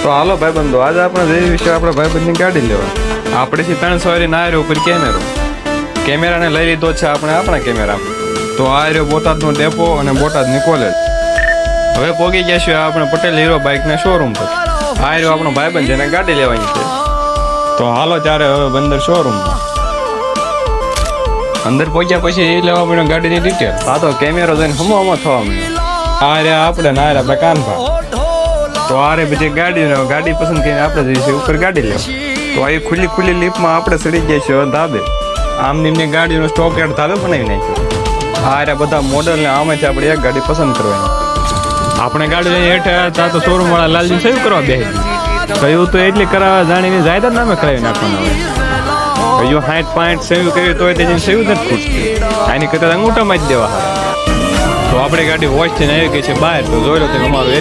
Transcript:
તો હાલો ભાઈબંધો, આજે આપણે જે વિશે આપણે ભાઈબંધની ગાડી લેવા. આપણેથી 3 સવારી ના આવ્યો ઉપર કેમેરાને લઈ લીધો છે આપણે આપણા કેમેરામાં. તો આ રહ્યો બોટાદનો ડેપો અને બોટાદની કોલેજ. હવે પોગી ગયા છીએ આપણે પટેલ હીરો બાઇકના શોરૂમ પર. આ રહ્યો આપણો ભાઈબંધ જેને ગાડી લેવાની છે. તો હાલો ત્યારે હવે બંદર શોરૂમમાં. અંદર પહોંચ્યા પછી એ લેવા પડ્યો ગાડીની ડિટેલ. આ તો કેમેરો જોઈને હમો થવા મળ્યો. આ રહ્યા આપણે ના રહ્યા કાનભા. તો આ રે બધી ગાડી પસંદ કરીને આપણે જઈશું ઉપર ગાડી લેવા. તો આ ખુલ્લી લીફમાં આપણે ચડી ગયા છીએ ધાબે. આમ નિમની ગાડીનો સ્ટોક યાર્ડ ધાબે બનાવી નાખ્યો. આ રહ્યા બધા મોડલ ને આમાંથી આપણે એક ગાડી પસંદ કરવાની. આપણે ગાડી લઈને હેઠ હતા તો શોરૂમ વાળા લાલજી સેવ કરવા બેસી કહ્યું તો એટલી કરાવવા જાણીને જાયદાદ નામે કરાવી નાખવાનું. કહ્યું 60-65 સેવ કર્યું તો તેની સેવ નથી ખૂટતી. આની કરતા અંગૂઠામાં જ દેવા હારા. તો આપણી ગાડી વોચ થઈને આવી ગઈ છે બહાર. તો જોઈ લો તમે અમારું